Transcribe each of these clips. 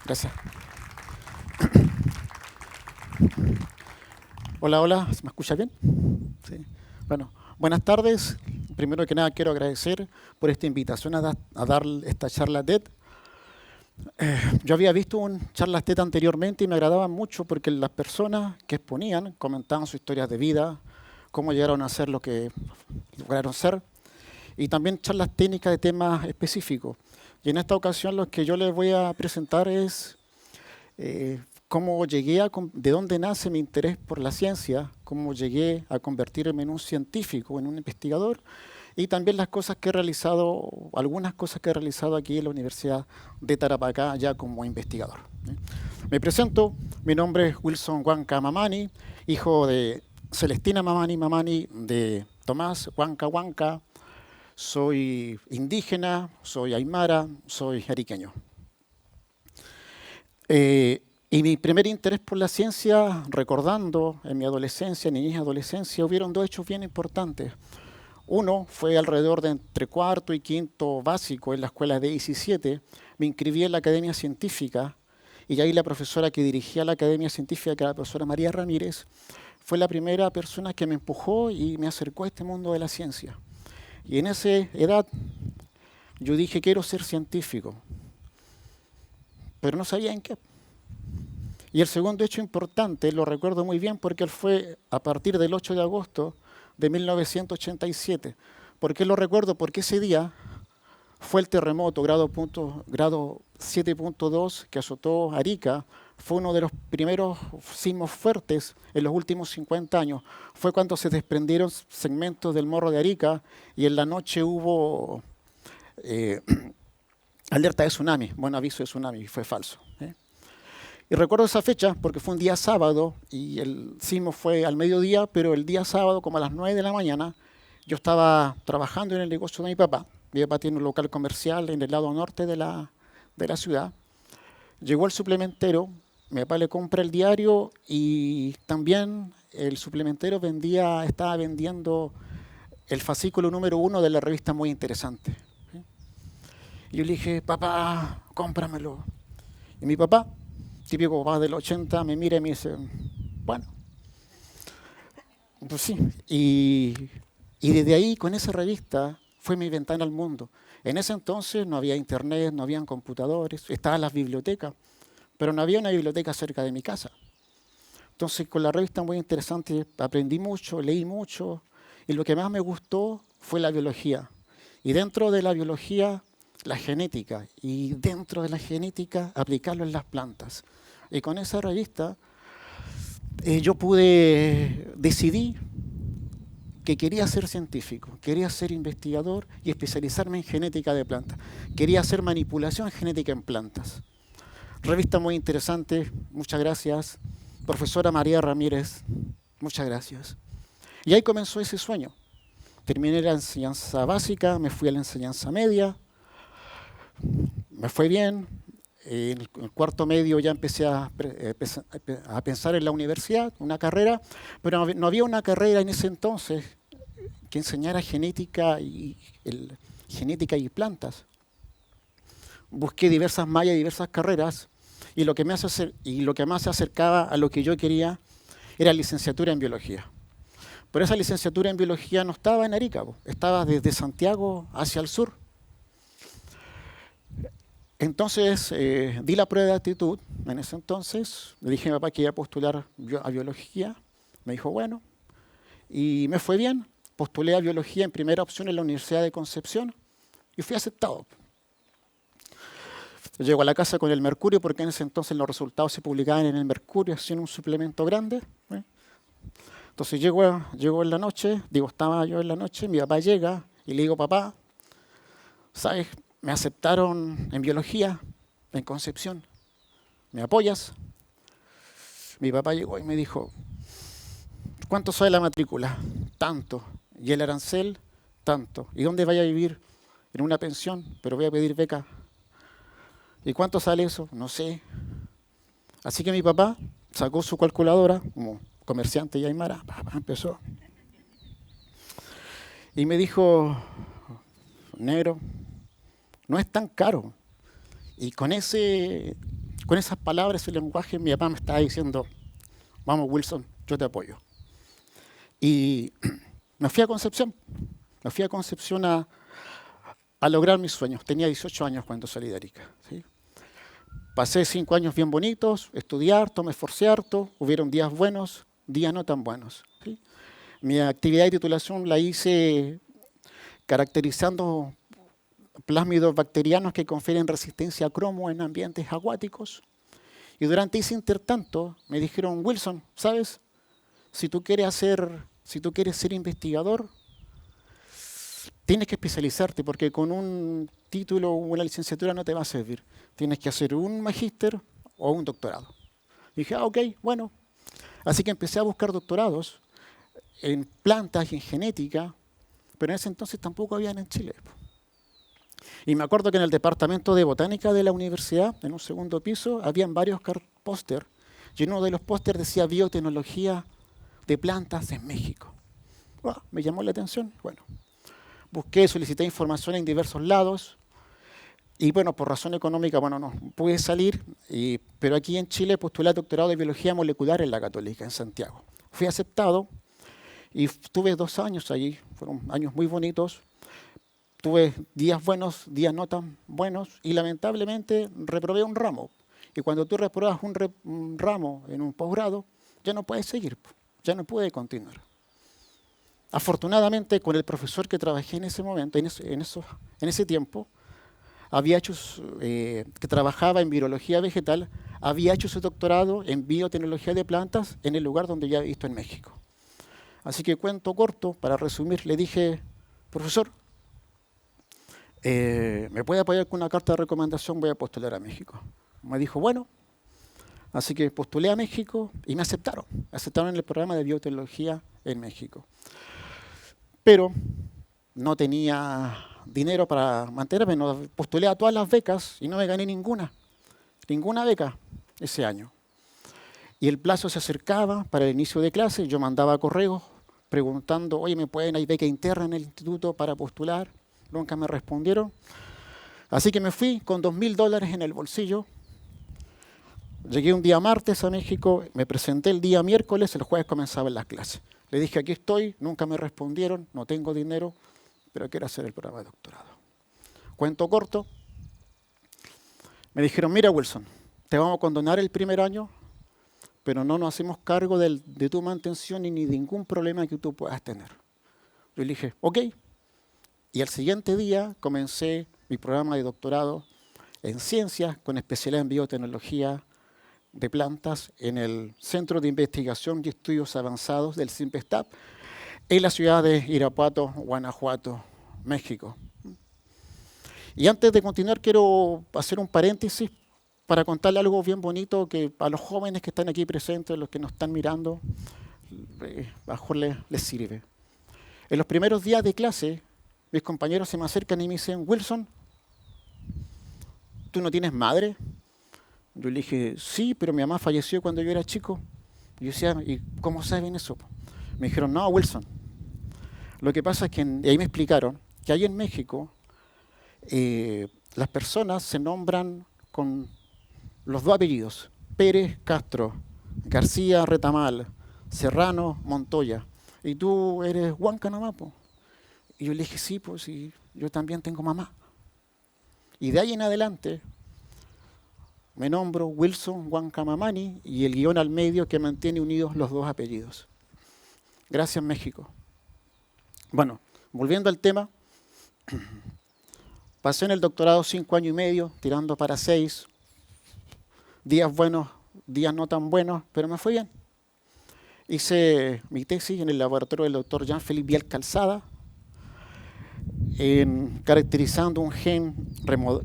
Gracias. Hola, hola, ¿se me escucha bien? Sí. Bueno, buenas tardes. Primero que nada quiero agradecer por esta invitación a dar esta charla TED. Yo había visto un charlas TED anteriormente y me agradaban mucho porque las personas que exponían comentaban sus historias de vida, cómo llegaron a ser lo que lograron ser, y también charlas técnicas de temas específicos. Y en esta ocasión lo que yo les voy a presentar es cómo llegué de dónde nace mi interés por la ciencia, cómo llegué a convertirme en un científico, en un investigador, y también las cosas que he realizado, algunas cosas que he realizado aquí en la Universidad de Tarapacá ya como investigador. Me presento, mi nombre es Wilson Huanca Mamani, hijo de Celestina Mamani Mamani, de Tomás Huanca Huanca. Soy indígena, soy aymara, soy ariqueño. Y mi primer interés por la ciencia, recordando en mi adolescencia, niñez y adolescencia, hubieron dos hechos bien importantes. Uno fue alrededor de entre cuarto y quinto básico en la escuela de 17. Me inscribí en la Academia Científica y ahí la profesora que dirigía la Academia Científica, que era la profesora María Ramírez, fue la primera persona que me empujó y me acercó a este mundo de la ciencia. Y en esa edad yo dije, quiero ser científico, pero no sabía en qué. Y el segundo hecho importante, lo recuerdo muy bien porque él fue a partir del 8 de agosto de 1987. ¿Por qué lo recuerdo? Porque ese día fue el terremoto grado 7.2 que azotó Arica. Fue uno de los primeros sismos fuertes en los últimos 50 años. Fue cuando se desprendieron segmentos del morro de Arica y en la noche hubo eh, alerta de tsunami, buen aviso de tsunami, fue falso. Y recuerdo esa fecha porque fue un día sábado y el sismo fue al mediodía, pero el día sábado, como a las 9 de la mañana, yo estaba trabajando en el negocio de mi papá. Mi papá tiene un local comercial en el lado norte de la ciudad. Llegó el suplementero, mi papá le compra el diario y también el suplementero estaba vendiendo el fascículo número 1 de la revista Muy Interesante. Y yo le dije, papá, cómpramelo. Y mi papá, típico papá del 80, me mira y me dice, bueno, pues sí. Y desde ahí, con esa revista, fue mi ventana al mundo. En ese entonces no había internet, no habían computadores, estaban las bibliotecas, pero no había una biblioteca cerca de mi casa. Entonces, con la revista Muy Interesante aprendí mucho, leí mucho, y lo que más me gustó fue la biología. Y dentro de la biología, la genética. Y dentro de la genética, aplicarlo en las plantas. Y con esa revista yo decidí que quería ser científico, quería ser investigador y especializarme en genética de plantas. Quería hacer manipulación genética en plantas. Revista muy interesante, muchas gracias. Profesora María Ramírez, muchas gracias. Y ahí comenzó ese sueño. Terminé la enseñanza básica, me fui a la enseñanza media, me fue bien. En el cuarto medio ya empecé a pensar en la universidad, una carrera, pero no había una carrera en ese entonces que enseñara genética y plantas. Busqué diversas mallas, diversas carreras, y lo que más se acercaba a lo que yo quería era licenciatura en biología. Pero esa licenciatura en biología no estaba en Arica, estaba desde Santiago hacia el sur. Entonces di la prueba de actitud en ese entonces, le dije a mi papá que iba a postular a biología, me dijo bueno, y me fue bien, postulé a biología en primera opción en la Universidad de Concepción y fui aceptado. Llego a la casa con el Mercurio, porque en ese entonces los resultados se publicaban en el Mercurio, haciendo un suplemento grande. Entonces llego en la noche, estaba yo en la noche, mi papá llega y le digo, papá, ¿sabes? Me aceptaron en biología, en Concepción. ¿Me apoyas? Mi papá llegó y me dijo, ¿cuánto sale la matrícula? Tanto. ¿Y el arancel? Tanto. ¿Y dónde vaya a vivir? En una pensión, pero voy a pedir beca. ¿Y cuánto sale eso? No sé. Así que mi papá sacó su calculadora, como comerciante y aymara, empezó. Y me dijo, negro, no es tan caro. Y con Con esas palabras y lenguaje, mi papá me estaba diciendo, vamos Wilson, yo te apoyo. Y me fui a Concepción. Me fui a Concepción a lograr mis sueños. Tenía 18 años cuando salí de Arica. ¿Sí? Pasé 5 años bien bonitos, estudié harto, me esforcé harto, hubieron días buenos, días no tan buenos. ¿Sí? Mi actividad de titulación la hice caracterizando plásmidos bacterianos que confieren resistencia a cromo en ambientes acuáticos. Y durante ese intertanto me dijeron, Wilson, ¿sabes? Si tú quieres ser investigador, tienes que especializarte porque con un título o una licenciatura no te va a servir. Tienes que hacer un magíster o un doctorado. Y dije, ok, bueno. Así que empecé a buscar doctorados en plantas y en genética, pero en ese entonces tampoco habían en Chile. Y me acuerdo que en el departamento de botánica de la universidad, en un segundo piso, habían varios póster. Y uno de los pósters decía biotecnología de plantas en México. Me llamó la atención. Bueno, busqué, solicité información en diversos lados. Y bueno, por razón económica, bueno, no pude salir. Pero aquí en Chile postulé al doctorado de biología molecular en la Católica, en Santiago. Fui aceptado y tuve 2 años allí. Fueron años muy bonitos. Tuve días buenos, días no tan buenos y lamentablemente reprobé un ramo. Y cuando tú reprobas un ramo en un posgrado, ya no puedes seguir, ya no puedes continuar. Afortunadamente, con el profesor que trabajé en ese momento, en ese tiempo, que trabajaba en virología vegetal, había hecho su doctorado en biotecnología de plantas en el lugar donde ya he visto en México. Así que cuento corto, para resumir, le dije, profesor, ¿me puede apoyar con una carta de recomendación? Voy a postular a México. Me dijo, bueno. Así que postulé a México y me aceptaron. Me aceptaron en el programa de biotecnología en México. Pero no tenía dinero para mantenerme. No, postulé a todas las becas y no me gané ninguna beca ese año. Y el plazo se acercaba para el inicio de clase. Yo mandaba correos preguntando, oye, ¿hay beca interna en el instituto para postular? Nunca me respondieron. Así que me fui con $2.000 en el bolsillo. Llegué un día martes a México, me presenté el día miércoles, el jueves comenzaban las clases. Le dije, aquí estoy, nunca me respondieron, no tengo dinero, pero quiero hacer el programa de doctorado. Cuento corto. Me dijeron, mira Wilson, te vamos a condonar el primer año, pero no nos hacemos cargo de tu mantención ni de ningún problema que tú puedas tener. Yo le dije, ok. Y al siguiente día comencé mi programa de doctorado en ciencias con especialidad en biotecnología de plantas en el Centro de Investigación y Estudios Avanzados del CIMPESTAB en la ciudad de Irapuato, Guanajuato, México. Y antes de continuar quiero hacer un paréntesis para contarle algo bien bonito que a los jóvenes que están aquí presentes, los que nos están mirando, a lo mejor les sirve. En los primeros días de clase, mis compañeros se me acercan y me dicen, Wilson, ¿tú no tienes madre? Yo le dije, sí, pero mi mamá falleció cuando yo era chico. Y yo decía, ¿y cómo saben eso? Me dijeron, no, Wilson. Lo que pasa es que, y ahí me explicaron, que ahí en México las personas se nombran con los 2 apellidos, Pérez, Castro, García, Retamal, Serrano, Montoya. Y tú eres Huanca nomás, po. Y yo le dije, sí, pues sí, yo también tengo mamá. Y de ahí en adelante me nombro Wilson Huancamamani y el guión al medio que mantiene unidos los 2 apellidos. Gracias, México. Bueno, volviendo al tema, pasé en el doctorado 5 años y medio, tirando para 6, días buenos, días no tan buenos, pero me fue bien. Hice mi tesis en el laboratorio del doctor Jean-Philippe Biel Calzada, caracterizando un gen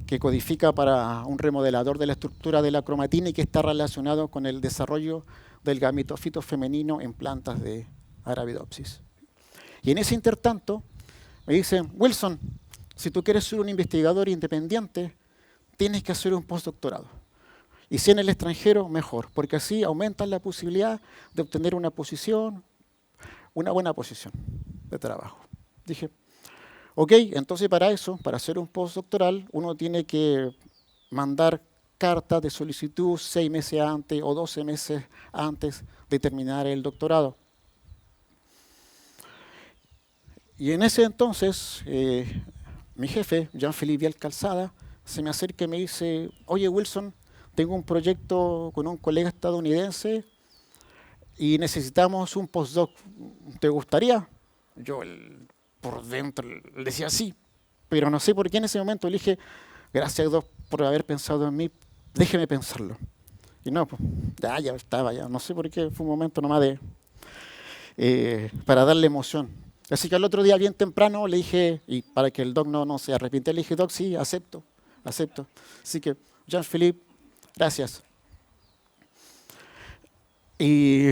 que codifica para un remodelador de la estructura de la cromatina y que está relacionado con el desarrollo del gametofito femenino en plantas de Arabidopsis. Y en ese intertanto me dicen, Wilson, si tú quieres ser un investigador independiente, tienes que hacer un postdoctorado. Y si en el extranjero, mejor, porque así aumentas la posibilidad de obtener una buena posición de trabajo. Dije, ok, entonces para eso, para hacer un postdoctoral, uno tiene que mandar cartas de solicitud 6 meses antes o 12 meses antes de terminar el doctorado. Y en ese entonces, mi jefe, Jean-Philippe Vial Calzada, se me acerca y me dice, oye Wilson, tengo un proyecto con un colega estadounidense y necesitamos un postdoc. ¿Te gustaría? Yo por dentro le decía sí, pero no sé por qué en ese momento le dije, gracias Doc por haber pensado en mí, déjeme pensarlo. Y no, pues, ya estaba, ya no sé por qué, fue un momento nomás para darle emoción. Así que al otro día bien temprano le dije, y para que el Doc no se arrepintiera, le dije, Doc, sí, acepto. Así que, Jean-Philippe, gracias. Y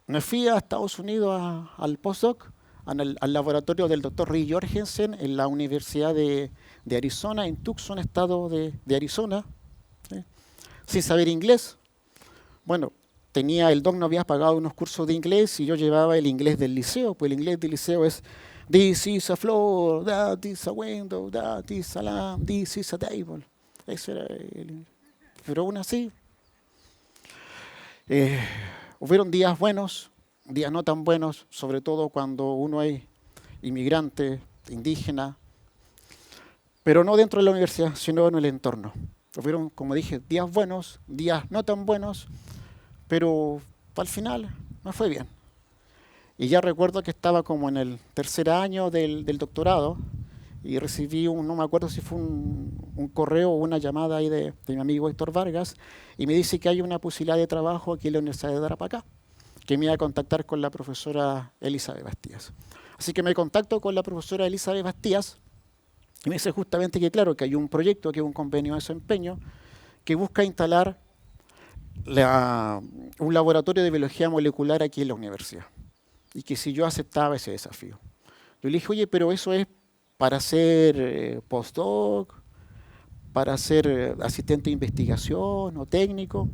me fui a Estados Unidos al postdoc, al laboratorio del doctor Ray Jorgensen en la Universidad de Arizona, en Tucson, estado de Arizona, ¿sí? Sin saber inglés. Bueno, el doc no había pagado unos cursos de inglés y yo llevaba el inglés del liceo, pues el inglés del liceo es this is a floor, that is a window, that is a lamp, this is a table. Eso era pero aún así, hubieron días buenos, días no tan buenos, sobre todo cuando uno es inmigrante, indígena, pero no dentro de la universidad, sino en el entorno. Hubieron, como dije, días buenos, días no tan buenos, pero al final me fue bien. Y ya recuerdo que estaba como en el tercer año del doctorado y recibí no me acuerdo si fue un correo o una llamada ahí de mi amigo Héctor Vargas y me dice que hay una posibilidad de trabajo aquí en la Universidad de Tarapacá, que me iba a contactar con la profesora Elizabeth Bastías. Así que me contacto con la profesora Elizabeth Bastías y me dice justamente que claro, que hay un proyecto, que es un convenio de desempeño, que busca instalar un laboratorio de biología molecular aquí en la universidad. Y que si yo aceptaba ese desafío. Yo le dije, oye, pero eso es para ser postdoc, para ser asistente de investigación o técnico.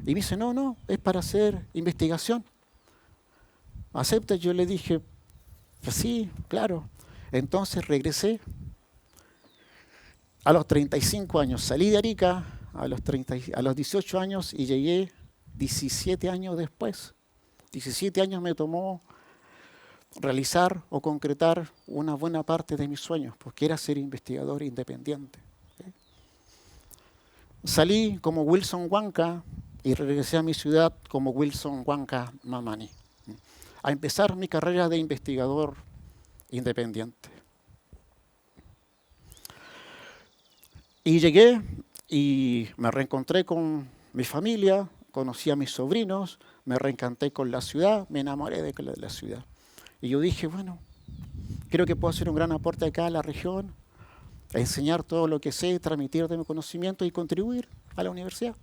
Y me dice, no, es para hacer investigación. ¿Acepta? Yo le dije, pues sí, claro. Entonces regresé a los 35 años. Salí de Arica a los 18 años y llegué 17 años después. 17 años me tomó realizar o concretar una buena parte de mis sueños, porque era ser investigador independiente. Salí como Wilson Huanca y regresé a mi ciudad como Wilson Huanca Mamani, a empezar mi carrera de investigador independiente. Y llegué y me reencontré con mi familia, conocí a mis sobrinos, me reencanté con la ciudad, me enamoré de la ciudad. Y yo dije, bueno, creo que puedo hacer un gran aporte acá a la región, a enseñar todo lo que sé, transmitir de mi conocimiento y contribuir a la universidad.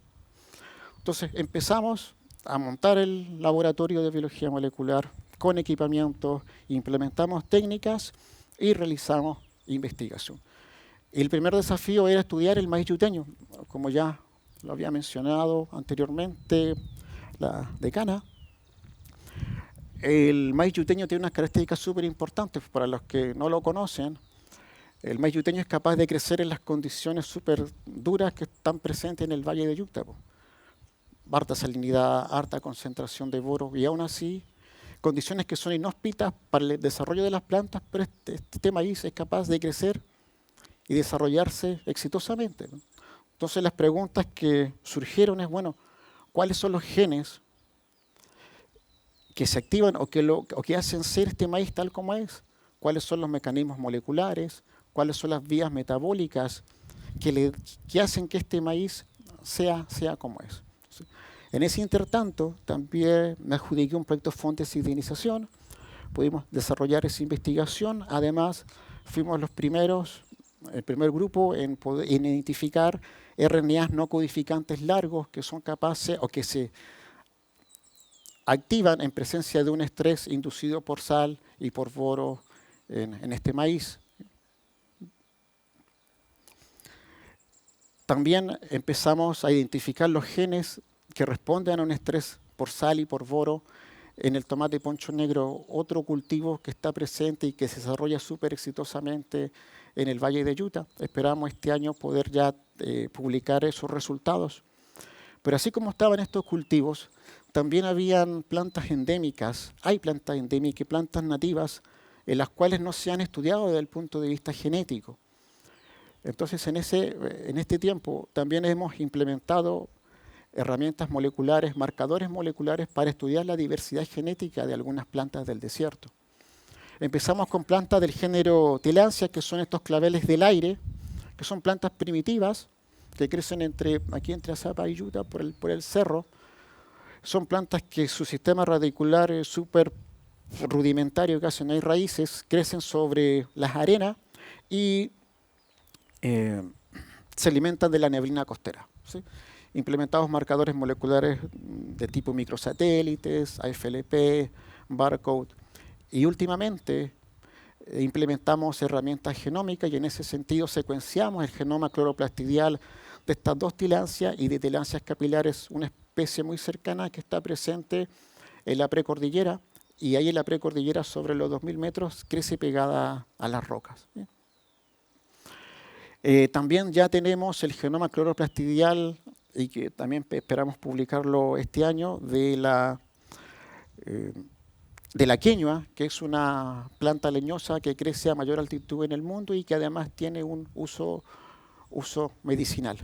Entonces empezamos a montar el laboratorio de biología molecular con equipamiento, implementamos técnicas y realizamos investigación. Y el primer desafío era estudiar el maíz yuteño, como ya lo había mencionado anteriormente la decana. El maíz yuteño tiene unas características súper importantes. Para los que no lo conocen, el maíz yuteño es capaz de crecer en las condiciones súper duras que están presentes en el valle de Yucta. Harta salinidad, harta concentración de boro, y aún así, condiciones que son inhóspitas para el desarrollo de las plantas, pero este maíz es capaz de crecer y desarrollarse exitosamente. Entonces las preguntas que surgieron es, bueno, ¿cuáles son los genes que se activan o que hacen ser este maíz tal como es? ¿Cuáles son los mecanismos moleculares? ¿Cuáles son las vías metabólicas que hacen que este maíz sea como es? En ese intertanto, también me adjudiqué un proyecto de sintetización, pudimos desarrollar esa investigación, además fuimos el primer grupo en identificar RNAs no codificantes largos que son capaces o que se activan en presencia de un estrés inducido por sal y por boro en este maíz. También empezamos a identificar los genes que responden a un estrés por sal y por boro en el tomate poncho negro, otro cultivo que está presente y que se desarrolla súper exitosamente en el Valle de Utah. Esperamos este año poder ya publicar esos resultados. Pero así como estaban estos cultivos, también habían plantas endémicas, hay plantas endémicas y plantas nativas en las cuales no se han estudiado desde el punto de vista genético. Entonces, en este tiempo también hemos implementado herramientas moleculares, marcadores moleculares para estudiar la diversidad genética de algunas plantas del desierto. Empezamos con plantas del género Tillandsia, que son estos claveles del aire, que son plantas primitivas, que crecen aquí entre Azapa y Utah por el cerro. Son plantas que su sistema radicular es súper rudimentario, casi no hay raíces, crecen sobre las arenas y se alimentan de la neblina costera, ¿sí? Implementamos marcadores moleculares de tipo microsatélites, AFLP, barcode, y últimamente implementamos herramientas genómicas y en ese sentido secuenciamos el genoma cloroplastidial de estas dos Tillandsias y de Tillandsias capilares, una especie muy cercana que está presente en la precordillera, y ahí en la precordillera sobre los 2000 metros crece pegada a las rocas, ¿sí? También ya tenemos el genoma cloroplastidial y que también esperamos publicarlo este año de la queñua, que es una planta leñosa que crece a mayor altitud en el mundo y que además tiene un uso medicinal.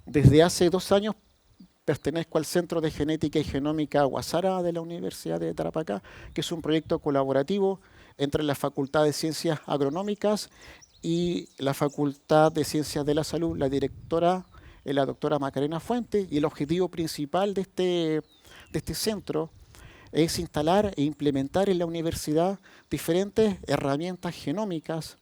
Desde hace 2 años pertenezco al Centro de Genética y Genómica Guasara de la Universidad de Tarapacá, que es un proyecto colaborativo entre la Facultad de Ciencias Agronómicas y la Facultad de Ciencias de la Salud. La directora es la doctora Macarena Fuentes, y el objetivo principal de este centro es instalar e implementar en la universidad diferentes herramientas genómicas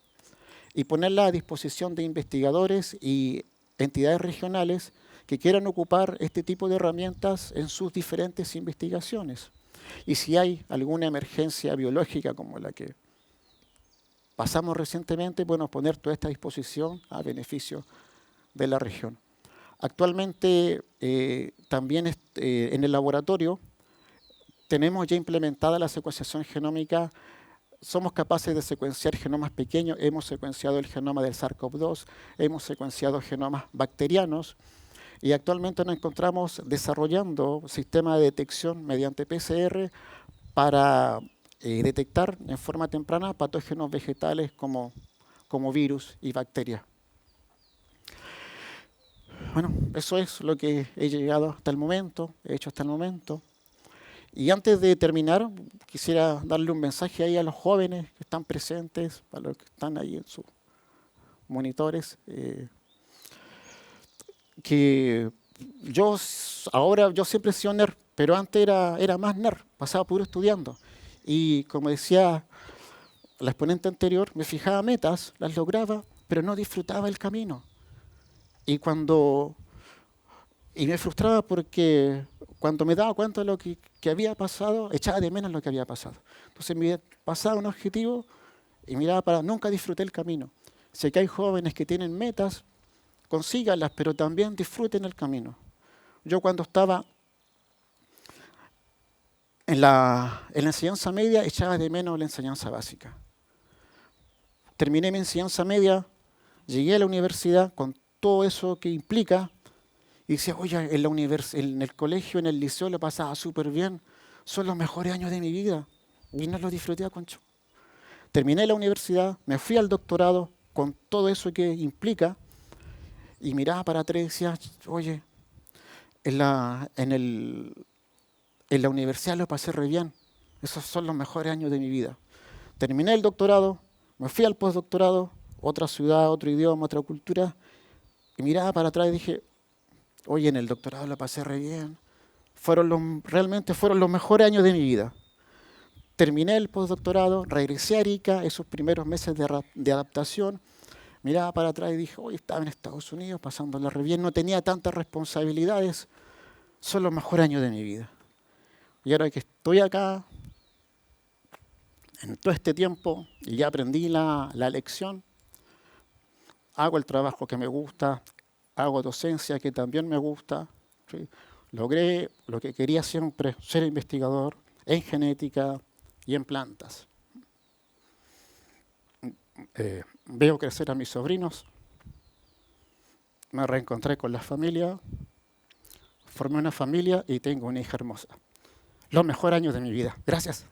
y ponerlas a disposición de investigadores y entidades regionales que quieran ocupar este tipo de herramientas en sus diferentes investigaciones. Y si hay alguna emergencia biológica como la que pasamos recientemente, bueno, poner toda esta disposición a beneficio de la región. Actualmente también en el laboratorio tenemos ya implementada la secuenciación genómica. Somos capaces de secuenciar genomas pequeños, hemos secuenciado el genoma del SARS-CoV-2, hemos secuenciado genomas bacterianos y actualmente nos encontramos desarrollando sistemas de detección mediante PCR para detectar en forma temprana patógenos vegetales como virus y bacterias. Bueno, eso es lo que he llegado hasta el momento, he hecho hasta el momento. Y antes de terminar, quisiera darle un mensaje ahí a los jóvenes que están presentes, a los que están ahí en sus monitores, que yo siempre he sido nerd, pero antes era más nerd, pasaba puro estudiando. Y como decía la exponente anterior, me fijaba metas, las lograba, pero no disfrutaba el camino. Y me frustraba porque cuando me daba cuenta de lo que había pasado, echaba de menos lo que había pasado. Entonces me pasaba un objetivo y miraba nunca disfruté el camino. Sé que hay jóvenes que tienen metas, consíganlas, pero también disfruten el camino. Yo cuando estaba en la enseñanza media, echaba de menos la enseñanza básica. Terminé mi enseñanza media, llegué a la universidad con todo eso que implica, y decía, oye, en el colegio, en el liceo lo pasaba súper bien, son los mejores años de mi vida, y no los disfruté a concho. Terminé la universidad, me fui al doctorado con todo eso que implica, y miraba para atrás y decía, oye, en la universidad lo pasé re bien, esos son los mejores años de mi vida. Terminé el doctorado, me fui al postdoctorado, otra ciudad, otro idioma, otra cultura, y miraba para atrás y dije, oye, en el doctorado la pasé re bien. Realmente fueron los mejores años de mi vida. Terminé el postdoctorado, regresé a Arica, esos primeros meses de adaptación, miraba para atrás y dije, oye, estaba en Estados Unidos pasándola re bien, no tenía tantas responsabilidades, son los mejores años de mi vida. Y ahora que estoy acá, en todo este tiempo, y ya aprendí la lección, hago el trabajo que me gusta, hago docencia que también me gusta, ¿sí? Logré lo que quería siempre, ser investigador en genética y en plantas. veo crecer a mis sobrinos, me reencontré con la familia, formé una familia y tengo una hija hermosa. Los mejores años de mi vida. Gracias.